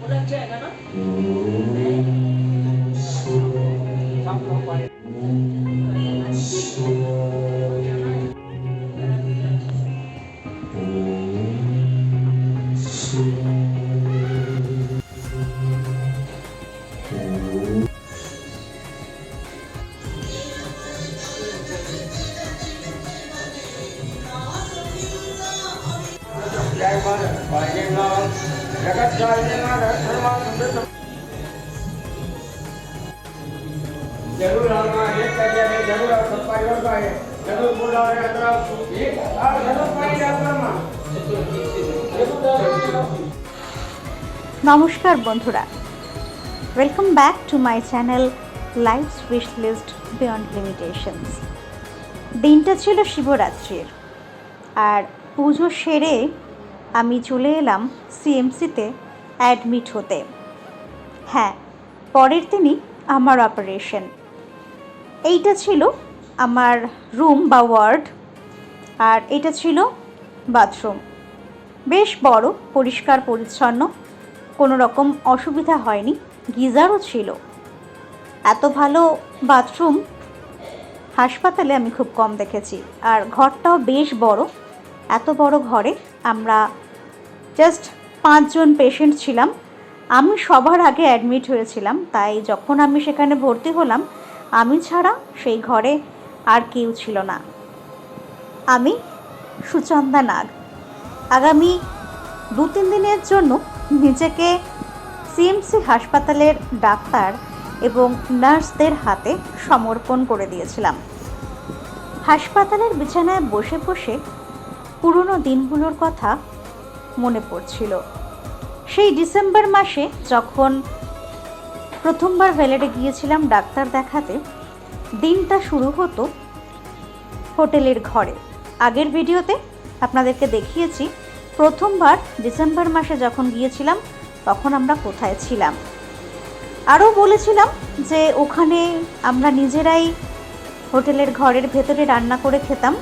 जरूर आना एक करिए जरूर सब परिवार का है जरूर बोला है अंदर एक और जरूर पानी डालना নমস্কার বন্ধুরা, welcome back to my channel life's wish list beyond limitations. দিনটা ছিল শিবরাত্রির, আর পুজো সেরে আমি চলে এলাম সিএমসিতে অ্যাডমিট হতে। হ্যাঁ, পরের দিনই আমার অপারেশন। এইটা ছিল আমার রুম বা ওয়ার্ড, আর এটা ছিল বাথরুম। বেশ বড়, পরিষ্কার পরিচ্ছন্ন, কোনো রকম অসুবিধা হয়নি। গিজারও ছিল। এত ভালো বাথরুম হাসপাতালে আমি খুব কম দেখেছি। আর ঘরটাও বেশ বড়। এত বড় ঘরে আমরা জাস্ট 5 জন পেশেন্ট ছিলাম। আমি সবার আগে অ্যাডমিট হয়েছিলাম, তাই যখন আমি সেখানে ভর্তি হলাম, আমি ছাড়া সেই ঘরে আর কেউ ছিল না। আমি সুচন্দা নাগ আগামী 2-3 দিনের জন্য নিজেকে সিএমসি হাসপাতালের ডাক্তার এবং নার্সদের হাতে সমর্পণ করে দিয়েছিলাম। হাসপাতালের বিছানায় বসে বসে পুরনো দিনগুলোর কথা মনে পড়ছিল। সেই ডিসেম্বর মাসে যখন প্রথমবার ভেলেডে গিয়েছিলাম ডাক্তার দেখাতে, দিনটা শুরু হতো হোটেলের ঘরে। আগের ভিডিওতে আপনাদেরকে দেখিয়েছি প্রথমবার ডিসেম্বর মাসে যখন গিয়েছিলাম তখন আমরা কোথায় ছিলাম। আরও বলেছিলাম যে ওখানে আমরা নিজেরাই হোটেলের ঘরের ভেতরে রান্না করে খেতাম।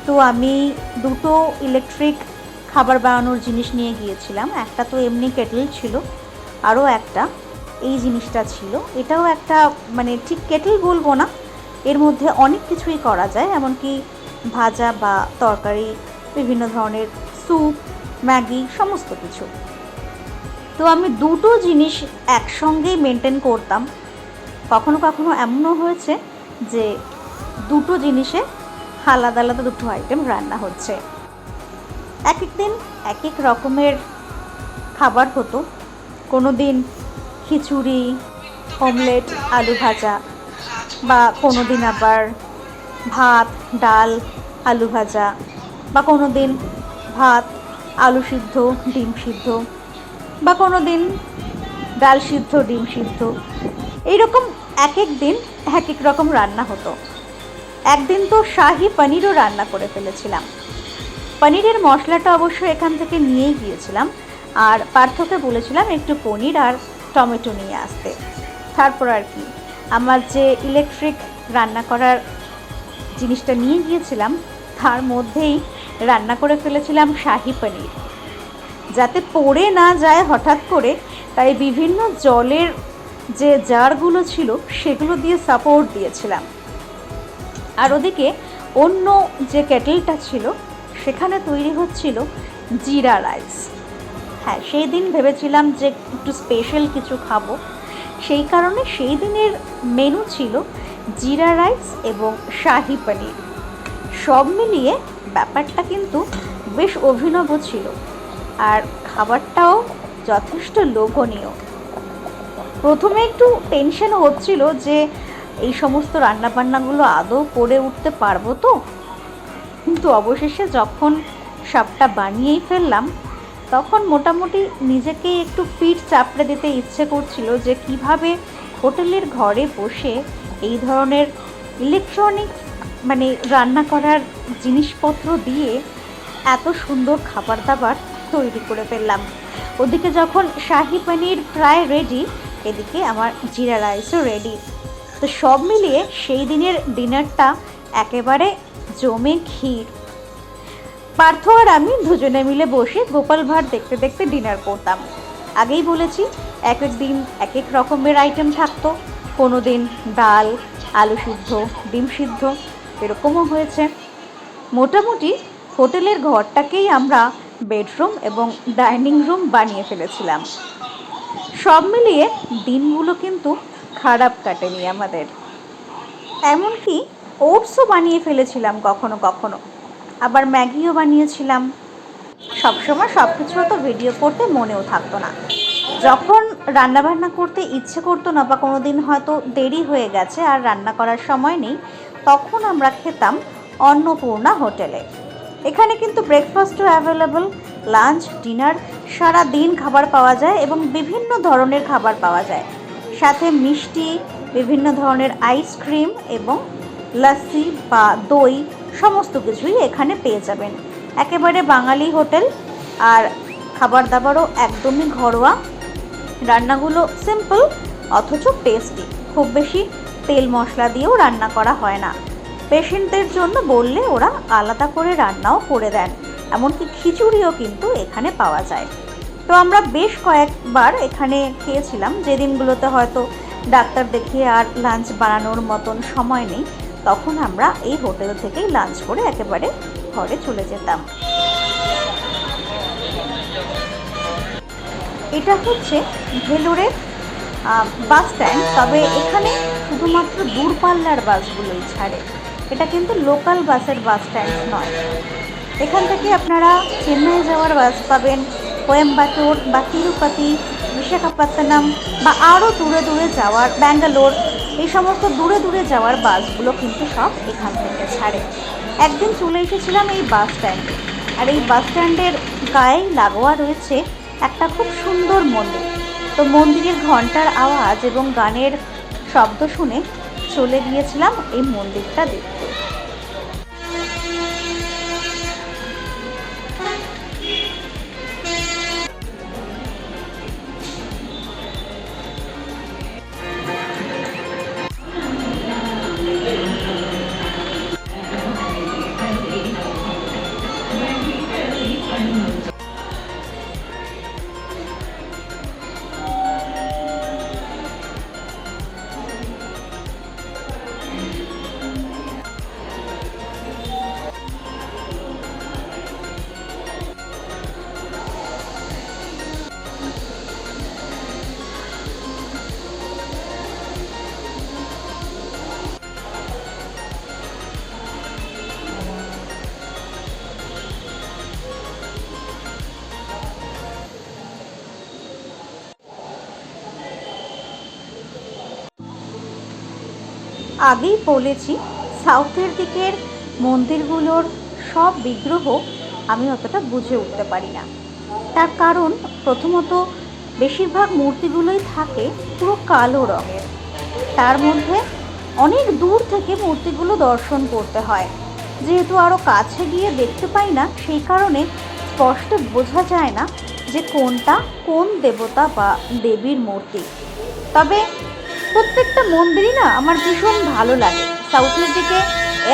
তো আমি 2টো ইলেকট্রিক খাবার বানানোর জিনিস নিয়ে গিয়েছিলাম। একটা তো এমনি কেটল ছিল, আরও একটা এই জিনিসটা ছিল। এটাও একটা মানে ঠিক কেটল বলবো না, এর মধ্যে অনেক কিছুই করা যায়, এমনকি ভাজা বা তরকারি, বিভিন্ন ধরনের স্যুপ, ম্যাগি, সমস্ত কিছু। তো আমি 2টো জিনিস একসঙ্গেই মেনটেন করতাম। কখনো কখনো এমনও হয়েছে যে 2টো জিনিসে আলাদা আলাদা 2টো আইটেম রান্না হচ্ছে। এক এক দিন এক এক রকমের খাবার হতো। কোনো দিন খিচুড়ি, অমলেট, আলু ভাজা, বা কোনো দিন আবার ভাত, ডাল, আলু ভাজা, বা কোনো দিন ভাত, আলু সিদ্ধ, ডিম সিদ্ধ, বা কোনো দিন ডাল সিদ্ধ, ডিম সিদ্ধ। এইরকম এক এক দিন এক এক রকম রান্না হতো। একদিন তো শাহি পনিরও রান্না করে ফেলেছিলাম। পনিরের মশলাটা অবশ্য এখান থেকে নিয়েই গিয়েছিলাম, আর পার্থকে বলেছিলাম একটু পনির আর টমেটো নিয়ে আসতে। তারপর আর কি, আমার যে ইলেকট্রিক রান্না করার জিনিসটা নিয়ে গিয়েছিলাম তার মধ্যেই রান্না করে ফেলেছিলাম শাহি পনির, যাতে পড়ে না যায় হঠাৎ করে। তাই বিভিন্ন জলের যে জারগুলো ছিল সেগুলো দিয়ে সাপোর্ট দিয়েছিলাম। আর ওদিকে অন্য যে কেটেলটা ছিল সেখানে তৈরি হচ্ছিল জিরা রাইস। হ্যাঁ, সেই দিন ভেবেছিলাম যে একটু স্পেশাল কিছু খাবো, সেই কারণে সেই দিনের মেনু ছিল জিরা রাইস এবং শাহি পনির। সব মিলিয়ে ব্যাপারটা কিন্তু বেশ অভিনব ছিল, আর খাবারটাও যথেষ্ট লোভনীয়। প্রথমে একটু টেনশন হচ্ছিল যে এই সমস্ত রান্নাবান্নাগুলো আদৌ করে উঠতে পারবো তো, কিন্তু অবশেষে যখন সবটা বানিয়েই ফেললাম তখন মোটামুটি নিজেকে একটু পিঠ চাপড়ে দিতে ইচ্ছে করছিল যে কিভাবে হোটেলের ঘরে বসে এই ধরনের ইলেকট্রনিক মানে রান্না করার জিনিসপত্র দিয়ে এত সুন্দর খাবার দাবার তৈরি করে ফেললাম। ওদিকে যখন শাহি পনির প্রায় রেডি, এদিকে আমার জিরা রাইসও রেডি। তো সব মিলিয়ে সেই দিনের ডিনারটা একেবারে জমে ক্ষীর। পার্থ আর আমি দুজনে মিলে বসে গোপাল ভাঁড় দেখতে দেখতে ডিনার করতাম। আগেই বলেছি এক এক দিন এক এক রকমের আইটেম থাকতো। কোনো দিন ডাল, আলু সিদ্ধ, ডিম সিদ্ধ, এরকমও হয়েছে। মোটামুটি হোটেলের ঘরটাকেই আমরা বেডরুম এবং ডাইনিং রুম বানিয়ে ফেলেছিলাম। সব মিলিয়ে দিনগুলো কিন্তু খারাপ কাটেনি আমাদের। এমনকি ওটসও বানিয়ে ফেলেছিলাম কখনো কখনো, আবার ম্যাগিও বানিয়েছিলাম। সবসময় সব কিছু তো ভিডিও করতে মনেও থাকতো না। যখন রান্নাবান্না করতে ইচ্ছে করতো না বা কোনো দিন হয়তো দেরি হয়ে গেছে আর রান্না করার সময় নেই, তখন আমরা খেতাম অন্নপূর্ণা হোটেলে। এখানে কিন্তু ব্রেকফাস্টও অ্যাভেলেবল, লাঞ্চ, ডিনার, সারা দিন খাবার পাওয়া যায় এবং বিভিন্ন ধরনের খাবার পাওয়া যায়। সাথে মিষ্টি, বিভিন্ন ধরনের আইসক্রিম এবং লস্যি বা দই সমস্ত কিছুই এখানে পেয়ে যাবেন। একেবারে বাঙালি হোটেল, আর খাবার দাবারও একদমই ঘরোয়া। রান্নাগুলো সিম্পল অথচ টেস্টি। খুব বেশি তেল মশলা দিয়েও রান্না করা হয় না। পেশেন্টদের জন্য বললে ওরা আলাদা করে রান্নাও করে দেন। এমনকি খিচুড়িও কিন্তু এখানে পাওয়া যায়। তো আমরা বেশ কয়েকবার এখানে খেয়েছিলাম। যে দিনগুলোতে হয়তো ডাক্তার দেখিয়ে আর লাঞ্চ বানানোর মতন সময় নেই, তখন আমরা এই হোটেল থেকেই লাঞ্চ করে একেবারে ঘরে চলে যেতাম। এটা হচ্ছে ভেলোরের বাস স্ট্যান্ড, তবে এখানে শুধুমাত্র দূরপাল্লার বাসগুলোই ছাড়ে। এটা কিন্তু লোকাল বাসের বাস স্ট্যান্ড নয়। এখান থেকে আপনারা চেন্নাই যাওয়ার বাস পাবেন, কোয়েম্বাটোর বা তিরুপতি, বিশাখাপত্তনম বা আরও দূরে দূরে যাওয়ার, ব্যাঙ্গালোর, এই সমস্ত দূরে দূরে যাওয়ার বাসগুলো কিন্তু সব এখান থেকে ছাড়ে। একদিন চলে এসেছিলাম এই বাস স্ট্যান্ডে, আর এই বাস স্ট্যান্ডের গায়ে লাগোয়া রয়েছে একটা খুব সুন্দর মন্দির। তো মন্দিরের ঘন্টার আওয়াজ এবং গানের শব্দ শুনে চলে গিয়েছিলাম এই মন্দিরটা দেখতে। আগেই বলেছি, সাউথের দিকের মন্দিরগুলোর সব বিগ্রহ আমি অতটা বুঝে উঠতে পারি না। তার কারণ প্রথমত বেশিরভাগ মূর্তিগুলোই থাকে পুরো কালো রঙের। তার মধ্যে অনেক দূর থেকে মূর্তিগুলো দর্শন করতে হয়। যেহেতু আরও কাছে গিয়ে দেখতে পাই না, সেই কারণে স্পষ্ট বোঝা যায় না যে কোনটা কোন দেবতা বা দেবীর মূর্তি। তবে প্রত্যেকটা মন্দিরই না আমার ভীষণ ভালো লাগে। সাউথের দিকে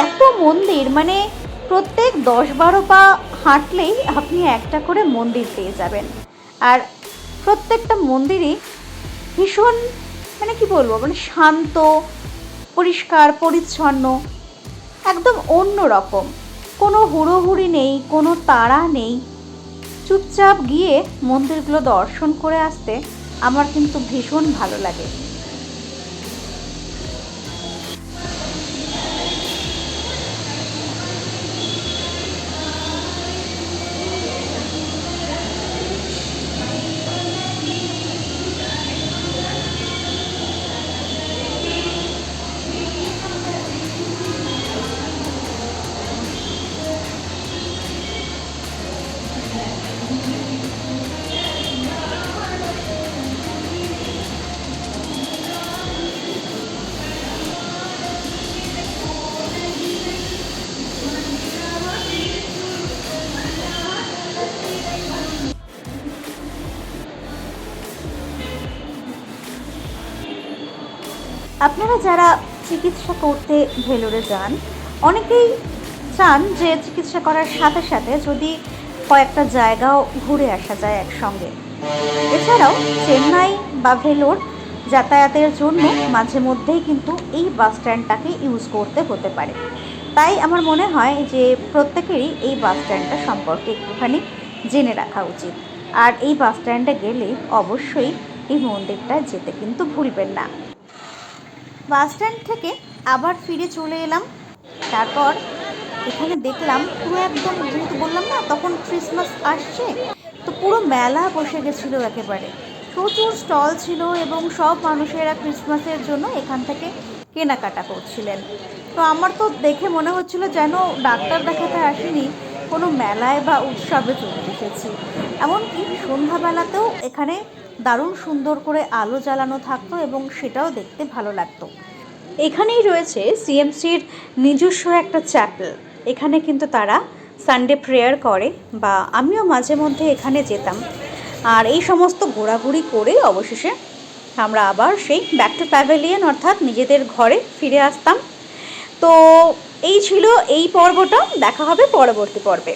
এত মন্দির, মানে প্রত্যেক 10-12 পা হাঁটলেই আপনি একটা করে মন্দির পেয়ে যাবেন। আর প্রত্যেকটা মন্দিরই ভীষণ, মানে কি বলবো, মানে শান্ত, পরিষ্কার পরিচ্ছন্ন, একদম অন্য রকম। কোনো হুড়োহুড়ি নেই, কোনো তাড়া নেই। চুপচাপ গিয়ে মন্দিরগুলো দর্শন করে আসতে আমার কিন্তু ভীষণ ভালো লাগে। আপনারা যারা চিকিৎসা করতে ভেলোরে যান, অনেকেই চান যে চিকিৎসা করার সাথে সাথে যদি কয়েকটা জায়গাও ঘুরে আসা যায় একসঙ্গে। এছাড়াও চেন্নাই বা ভেলোর যাতায়াতের জন্য মাঝে মধ্যেই কিন্তু এই বাস স্ট্যান্ডটাকে ইউজ করতে হতে পারে। তাই আমার মনে হয় যে প্রত্যেকেরই এই বাস স্ট্যান্ডটা সম্পর্কে একটুখানি জেনে রাখা উচিত। আর এই বাস স্ট্যান্ডে গেলে অবশ্যই এই মন্দিরটা যেতে কিন্তু ভুলবেন না। বাস স্ট্যান্ড থেকে আবার ফিরে চলে এলাম। তারপর এখানে দেখলাম পুরো একদম, যেহেতু বললাম না তখন ক্রিসমাস আসছে, তো পুরো মেলা বসে গেছিলো একেবারে। প্রচুর স্টল ছিল এবং সব মানুষেরা ক্রিসমাসের জন্য এখান থেকে কেনাকাটা করছিলেন। তো আমার তো দেখে মনে হচ্ছিল যেন ডাক্তার দেখাতে আসিনি, কোনো মেলায় বা উৎসবে চলে এসেছি। এমনকি সন্ধ্যাবেলাতেও এখানে দারুণ সুন্দর করে আলো জ্বালানো থাকতো এবং সেটাও দেখতে ভালো লাগতো। এখানেই রয়েছে সিএমসির নিজস্ব একটা চ্যাপেল। এখানে কিন্তু তারা সানডে প্রেয়ার করে, বা আমিও মাঝে মধ্যে এখানে যেতাম। আর এই সমস্ত ঘোরাঘুরি করে অবশেষে আমরা আবার সেই ব্যাক টু প্যাভিলিয়ন অর্থাৎ নিজেদের ঘরে ফিরে আসতাম। তো এই ছিল এই পর্বটা। দেখা হবে পরবর্তী পর্বে।